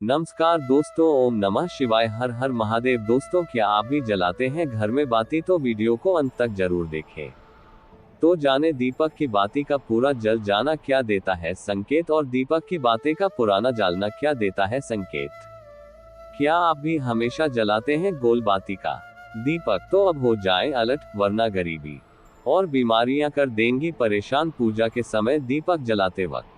नमस्कार दोस्तों, ओम नमः शिवाय, हर हर महादेव। दोस्तों, क्या आप भी जलाते हैं घर में बाती? तो वीडियो को अंत तक जरूर देखें। तो जाने दीपक की बाती का पूरा जल जाना क्या देता है संकेत, और दीपक की बातें का पुराना जलना क्या देता है संकेत। क्या आप भी हमेशा जलाते हैं गोल बाती का दीपक? तो अब हो जाए अलर्ट, वरना गरीबी और बीमारियां कर देंगी परेशान। पूजा के समय दीपक जलाते वक्त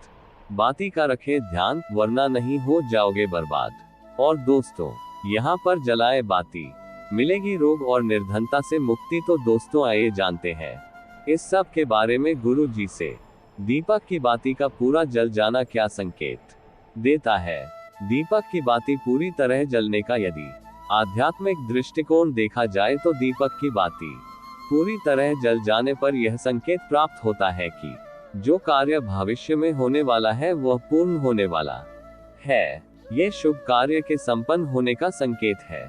बाती का रखें ध्यान, वरना नहीं हो जाओगे बर्बाद। और दोस्तों, यहाँ पर जलाए बाती, मिलेगी रोग और निर्धनता से मुक्ति। तो दोस्तों, आइए जानते हैं इस सब के बारे में गुरु जी से। दीपक की बाती का पूरा जल जाना क्या संकेत देता है? दीपक की बाती पूरी तरह जलने का यदि आध्यात्मिक दृष्टिकोण देखा जाए तो दीपक की बाती पूरी तरह जल जाने पर यह संकेत प्राप्त होता है कि जो कार्य भविष्य में होने वाला है वह पूर्ण होने वाला है। ये शुभ कार्य के संपन्न होने का संकेत है।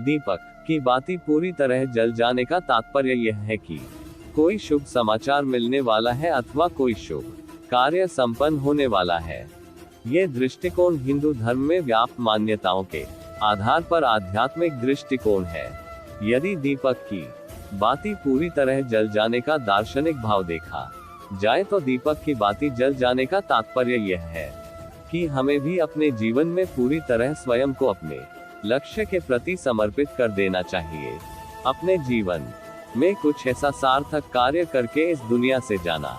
दीपक की बाती पूरी तरह जल जाने का तात्पर्य यह है कि कोई शुभ समाचार मिलने वाला है अथवा कोई शुभ कार्य संपन्न होने वाला है। ये दृष्टिकोण हिंदू धर्म में व्याप्त मान्यताओं के आधार पर आध्यात्मिक दृष्टिकोण है। यदि दीपक की बाती पूरी तरह जल जाने का दार्शनिक भाव देखा जाए तो दीपक की बाती जल जाने का तात्पर्य यह है कि हमें भी अपने जीवन में पूरी तरह स्वयं को अपने लक्ष्य के प्रति समर्पित कर देना चाहिए। अपने जीवन में कुछ ऐसा सार्थक कार्य करके इस दुनिया से जाना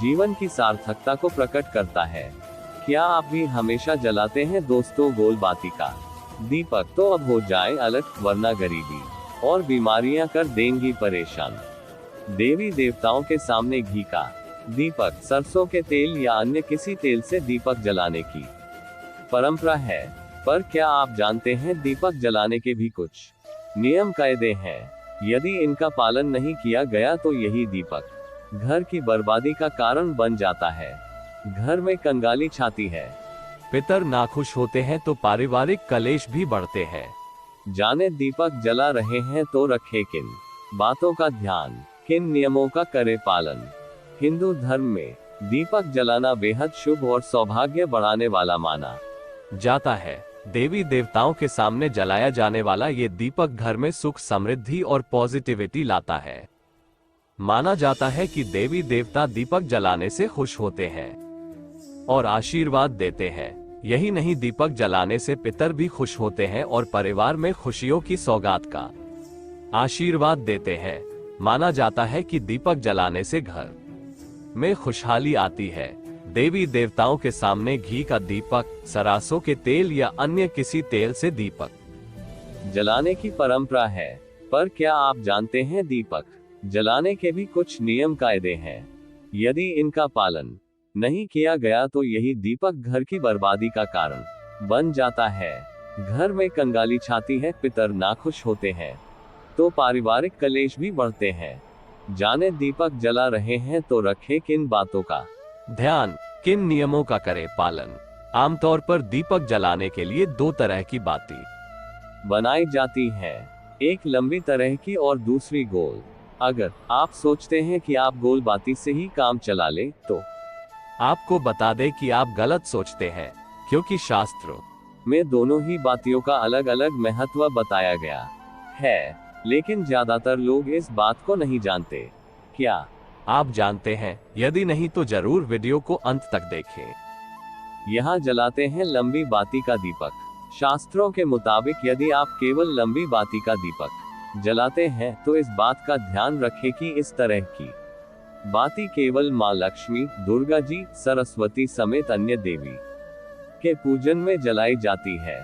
जीवन की सार्थकता को प्रकट करता है। क्या आप भी हमेशा जलाते हैं दोस्तों गोल बाती का दीपक? तो अब हो जाए अलर्ट, वरना गरीबी और बीमारियां कर देंगी परेशान। देवी देवताओं के सामने घी का दीपक, सरसों के तेल या अन्य किसी तेल से दीपक जलाने की परंपरा है। पर क्या आप जानते हैं दीपक जलाने के भी कुछ नियम कायदे हैं? यदि इनका पालन नहीं किया गया तो यही दीपक घर की बर्बादी का कारण बन जाता है। घर में कंगाली छाती है, पितर नाखुश होते हैं तो पारिवारिक कलेश भी बढ़ते हैं। जाने दीपक जला रहे हैं तो रखे किन बातों का ध्यान, किन नियमों का करे पालन। हिंदू धर्म में दीपक जलाना बेहद शुभ और सौभाग्य बढ़ाने वाला माना जाता है। देवी देवताओं के सामने जलाया जाने वाला ये दीपक घर में सुख, समृद्धि और पॉजिटिविटी लाता है। माना जाता है कि देवी देवता दीपक जलाने से खुश होते हैं और आशीर्वाद देते हैं। यही नहीं, दीपक जलाने से पितर भी खुश होते हैं और परिवार में खुशियों की सौगात का आशीर्वाद देते हैं। माना जाता है कि दीपक जलाने से घर में खुशहाली आती है। देवी देवताओं के सामने घी का दीपक, सरसों के तेल या अन्य किसी तेल से दीपक जलाने की परंपरा है। पर क्या आप जानते हैं दीपक जलाने के भी कुछ नियम कायदे हैं? यदि इनका पालन नहीं किया गया तो यही दीपक घर की बर्बादी का कारण बन जाता है। घर में कंगाली छाती है, पितर नाखुश होते हैं तो पारिवारिक कलेश भी बढ़ते हैं। जाने दीपक जला रहे हैं तो रखें किन बातों का ध्यान, किन नियमों का करे पालन। आमतौर पर दीपक जलाने के लिए दो तरह की बाती बनाई जाती है, एक लंबी तरह की और दूसरी गोल। अगर आप सोचते हैं कि आप गोल बाती से ही काम चला ले तो आपको बता दें कि आप गलत सोचते हैं, क्योंकि शास्त्रों में दोनों ही बातियों का अलग अलग महत्व बताया गया है। लेकिन ज्यादातर लोग इस बात को नहीं जानते। क्या आप जानते हैं? यदि नहीं तो जरूर वीडियो को अंत तक देखें। यहाँ जलाते हैं लंबी बाती का दीपक। शास्त्रों के मुताबिक यदि आप केवल लंबी बाती का दीपक जलाते हैं तो इस बात का ध्यान रखें कि इस तरह की बाती केवल माँ लक्ष्मी, दुर्गा जी, सरस्वती समेत अन्य देवी के पूजन में जलाई जाती है।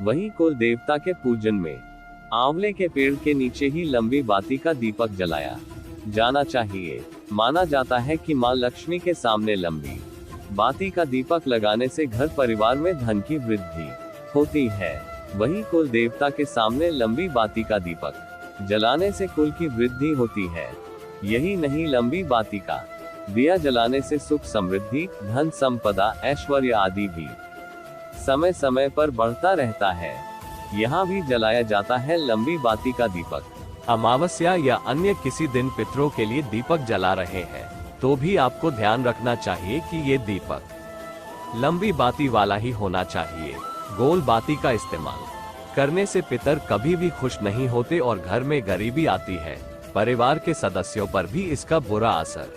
वहीं कुल देवता के पूजन में आंवले के पेड़ के नीचे ही लंबी बाती का दीपक जलाया जाना चाहिए। माना जाता है कि मां लक्ष्मी के सामने लंबी बाती का दीपक लगाने से घर परिवार में धन की वृद्धि होती है। वहीं कुल देवता के सामने लंबी बाती का दीपक जलाने से कुल की वृद्धि होती है। यही नहीं, लंबी बाती का दिया जलाने से सुख, समृद्धि, धन संपदा, ऐश्वर्य आदि भी समय समय पर बढ़ता रहता है। यहाँ भी जलाया जाता है लंबी बाती का दीपक। अमावस्या या अन्य किसी दिन पितरों के लिए दीपक जला रहे हैं तो भी आपको ध्यान रखना चाहिए कि ये दीपक लंबी बाती वाला ही होना चाहिए। गोल बाती का इस्तेमाल करने से पितर कभी भी खुश नहीं होते और घर में गरीबी आती है। परिवार के सदस्यों पर भी इसका बुरा असर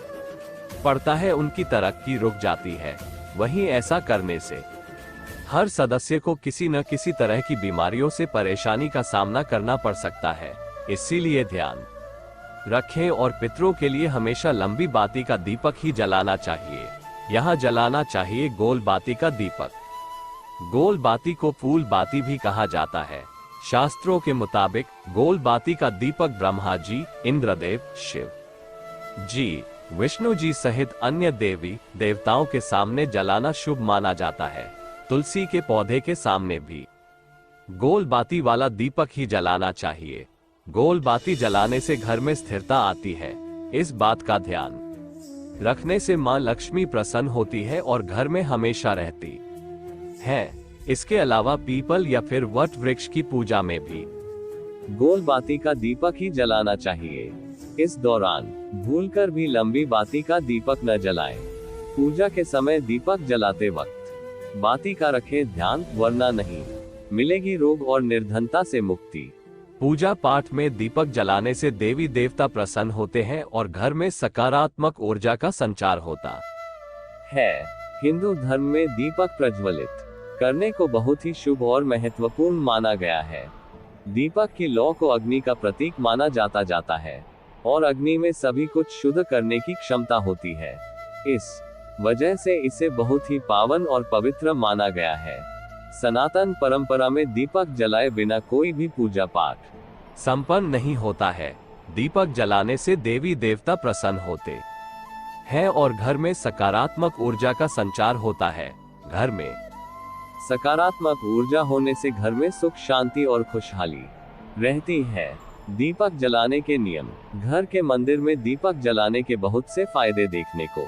पड़ता है, उनकी तरक्की रुक जाती है। वहीं ऐसा करने से हर सदस्य को किसी न किसी तरह की बीमारियों से परेशानी का सामना करना पड़ सकता है। इसीलिए ध्यान रखें और पितरों के लिए हमेशा लंबी बाती का दीपक ही जलाना चाहिए। यहाँ जलाना चाहिए गोल बाती का दीपक। गोल बाती को फूल बाती भी कहा जाता है। शास्त्रों के मुताबिक गोल बाती का दीपक ब्रह्मा जी, इंद्रदेव, शिव जी, विष्णु जी सहित अन्य देवी देवताओं के सामने जलाना शुभ माना जाता है। तुलसी के पौधे के सामने भी गोल बाती वाला दीपक ही जलाना चाहिए। गोल बाती जलाने से घर में स्थिरता आती है। इस बात का ध्यान रखने से मां लक्ष्मी प्रसन्न होती है और घर में हमेशा रहती है। इसके अलावा पीपल या फिर वट वृक्ष की पूजा में भी गोल बाती का दीपक ही जलाना चाहिए। इस दौरान भूलकर भी लंबी बाती का दीपक न जलाएं। पूजा के समय दीपक जलाते वक्त बाती का रखें ध्यान, वरना नहीं मिलेगी रोग और निर्धनता से मुक्ति। पूजा पाठ में दीपक जलाने से देवी देवता प्रसन्न होते हैं और घर में सकारात्मक ऊर्जा का संचार होता है। हिंदू धर्म में दीपक प्रज्वलित करने को बहुत ही शुभ और महत्वपूर्ण माना गया है। दीपक की लौ को अग्नि का प्रतीक माना जाता है और अग्नि में सभी कुछ शुद्ध करने की क्षमता होती है। इस वजह से इसे बहुत ही पावन और पवित्र माना गया है। सनातन परंपरा में दीपक जलाए बिना कोई भी पूजा पाठ संपन्न नहीं होता है। दीपक जलाने से देवी देवता प्रसन्न होते हैं और घर में सकारात्मक ऊर्जा का संचार होता है। घर में सकारात्मक ऊर्जा होने से घर में सुख, शांति और खुशहाली रहती है। दीपक जलाने के नियम। घर के मंदिर में दीपक जलाने के बहुत से फायदे देखने को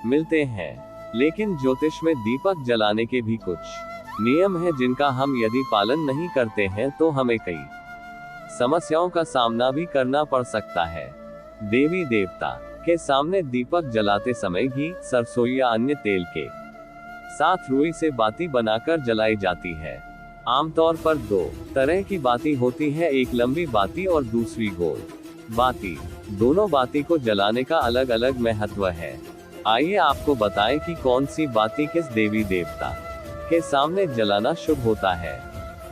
मिलते हैं, लेकिन ज्योतिष में दीपक जलाने के भी कुछ नियम है जिनका हम यदि पालन नहीं करते हैं तो हमें कई समस्याओं का सामना भी करना पड़ सकता है। देवी देवता के सामने दीपक जलाते समय घी, सरसों या अन्य तेल के साथ रुई से बाती बनाकर जलाई जाती है। आमतौर पर दो तरह की बाती होती है, एक लंबी बाती और दूसरी गोल बाती। दोनों बाती को जलाने का अलग अलग महत्व है। आइए आपको बताएं कि कौन सी बाती किस देवी देवता के सामने जलाना शुभ होता है।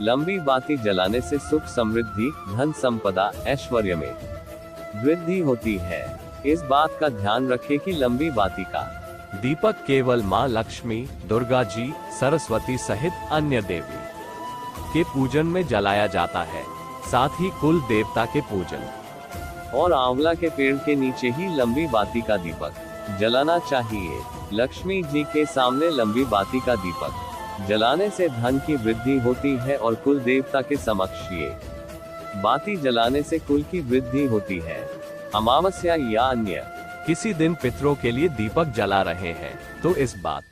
लंबी बाती जलाने से सुख, समृद्धि, धन संपदा, ऐश्वर्य में वृद्धि होती है। इस बात का ध्यान रखें कि लंबी बाती का दीपक केवल मां लक्ष्मी, दुर्गा जी, सरस्वती सहित अन्य देवी के पूजन में जलाया जाता है। साथ ही कुल देवता के पूजन और आंवला के पेड़ के नीचे ही लंबी बाती का दीपक जलाना चाहिए। लक्ष्मी जी के सामने लंबी बाती का दीपक जलाने से धन की वृद्धि होती है और कुल देवता के समक्ष ये बाती जलाने से कुल की वृद्धि होती है। अमावस्या या अन्य किसी दिन पितरों के लिए दीपक जला रहे हैं तो इस बात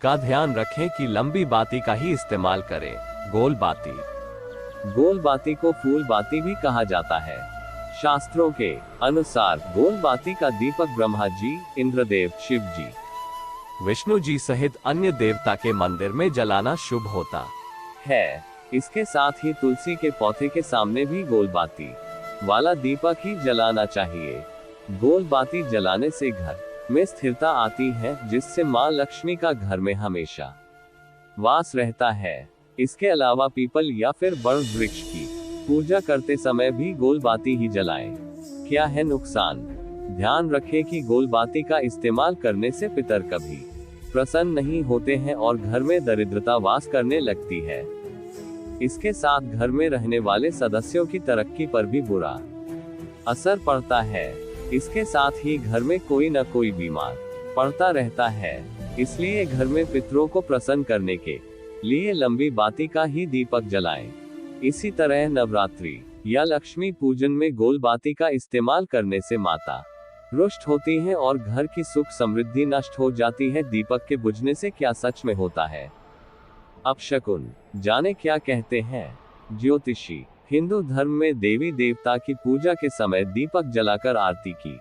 का ध्यान रखें कि लंबी बाती का ही इस्तेमाल करें। गोल बाती को फूल बाती भी कहा जाता है। शास्त्रों के अनुसार गोल बाती का दीपक ब्रह्मा जी, इंद्रदेव, शिव जी, विष्णु जी सहित अन्य देवता के मंदिर में जलाना शुभ होता है। इसके साथ ही तुलसी के पौधे के सामने भी गोल बाती वाला दीपक ही जलाना चाहिए। गोल बाती जलाने से घर में स्थिरता आती है, जिससे मां लक्ष्मी का घर में हमेशा वास रहता है। इसके अलावा पीपल या फिर बड़ वृक्ष की पूजा करते समय भी गोल बाती ही जलाएं। क्या है नुकसान? ध्यान रखें कि गोल बाती का इस्तेमाल करने से पितर कभी प्रसन्न नहीं होते हैं और घर में दरिद्रता वास करने लगती है। इसके साथ घर में रहने वाले सदस्यों की तरक्की पर भी बुरा असर पड़ता है। इसके साथ ही घर में कोई न कोई बीमार पड़ता रहता है। इसलिए घर में पितरों को प्रसन्न करने के लिए लंबी बाती का ही दीपक जलाएं। इसी तरह नवरात्रि या लक्ष्मी पूजन में गोल बाती का इस्तेमाल करने से माता रुष्ट होती हैं और घर की सुख समृद्धि नष्ट हो जाती है। दीपक के बुझने से क्या सच में होता है? अपशकुन जाने क्या कहते हैं ज्योतिषी। हिंदू धर्म में देवी देवता की पूजा के समय दीपक जलाकर आरती की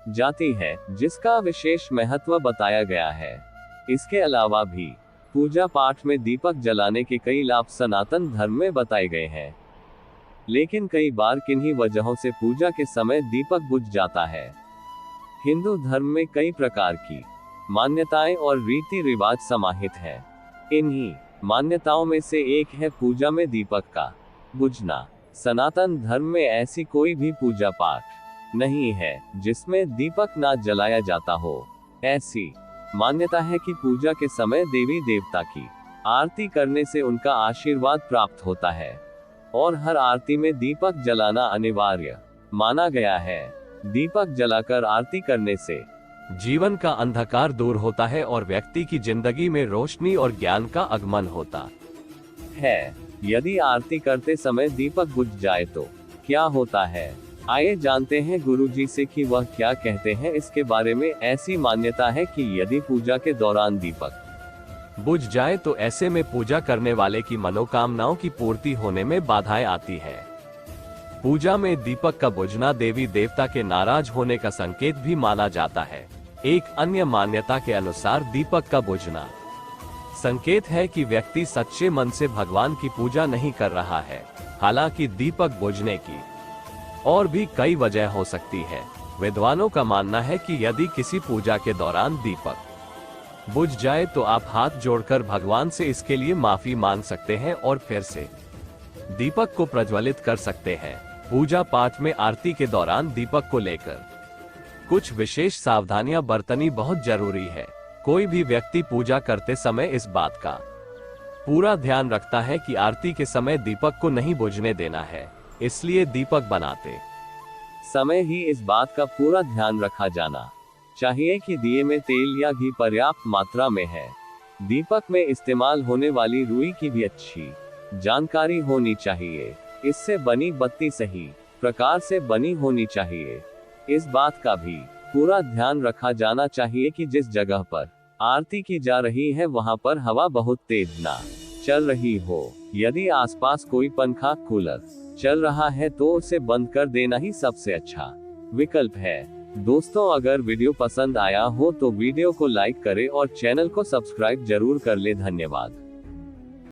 जाती है, जिसका विशेष महत्व बताया गया है। इसके अलावा भी पूजा पाठ में दीपक जलाने के कई लाभ सनातन धर्म में बताए गए हैं, लेकिन कई बार किन्हीं वजहों से पूजा के समय दीपक बुझ जाता है। हिंदू धर्म में कई प्रकार की मान्यताएं और रीति रिवाज समाहित हैं। इन्हीं मान्यताओं में से एक है पूजा में दीपक का बुझना। सनातन धर्म में ऐसी कोई भी पूजा पाठ नहीं है जिसमें दीपक ना जलाया जाता हो। ऐसी मान्यता है कि पूजा के समय देवी देवता की आरती करने से उनका आशीर्वाद प्राप्त होता है और हर आरती में दीपक जलाना अनिवार्य माना गया है। दीपक जलाकर आरती करने से जीवन का अंधकार दूर होता है और व्यक्ति की जिंदगी में रोशनी और ज्ञान का आगमन होता है। यदि आरती करते समय दीपक बुझ जाए तो क्या होता है, आइए जानते हैं गुरुजी से कि वह क्या कहते हैं इसके बारे में। ऐसी मान्यता है कि यदि पूजा के दौरान दीपक बुझ जाए तो ऐसे में पूजा करने वाले की मनोकामनाओं की पूर्ति होने में बाधाएं आती है। पूजा में दीपक का बुझना देवी देवता के नाराज होने का संकेत भी माना जाता है। एक अन्य मान्यता के अनुसार दीपक का बुझना संकेत है कि व्यक्ति सच्चे मन से भगवान की पूजा नहीं कर रहा है। हालांकि दीपक बुझने की और भी कई वजह हो सकती है। विद्वानों का मानना है कि यदि किसी पूजा के दौरान दीपक बुझ जाए तो आप हाथ जोड़कर भगवान से इसके लिए माफी मांग सकते हैं और फिर से दीपक को प्रज्वलित कर सकते हैं। पूजा पाठ में आरती के दौरान दीपक को लेकर कुछ विशेष सावधानियां बरतनी बहुत जरूरी है। कोई भी व्यक्ति पूजा करते समय इस बात का पूरा ध्यान रखता है कि आरती के समय दीपक को नहीं बुझने देना है, इसलिए दीपक बनाते समय ही इस बात का पूरा ध्यान रखा जाना चाहिए कि दिए में तेल या घी पर्याप्त मात्रा में है। दीपक में इस्तेमाल होने वाली रुई की भी अच्छी जानकारी होनी चाहिए। इससे बनी बत्ती सही प्रकार से बनी होनी चाहिए। इस बात का भी पूरा ध्यान रखा जाना चाहिए कि जिस जगह पर आरती की जा रही है वहां पर हवा बहुत तेज ना चल रही हो। यदि आसपास कोई पंखा कूलर चल रहा है तो उसे बंद कर देना ही सबसे अच्छा विकल्प है। दोस्तों, अगर वीडियो पसंद आया हो तो वीडियो को लाइक करें और चैनल को सब्सक्राइब जरूर कर ले। धन्यवाद।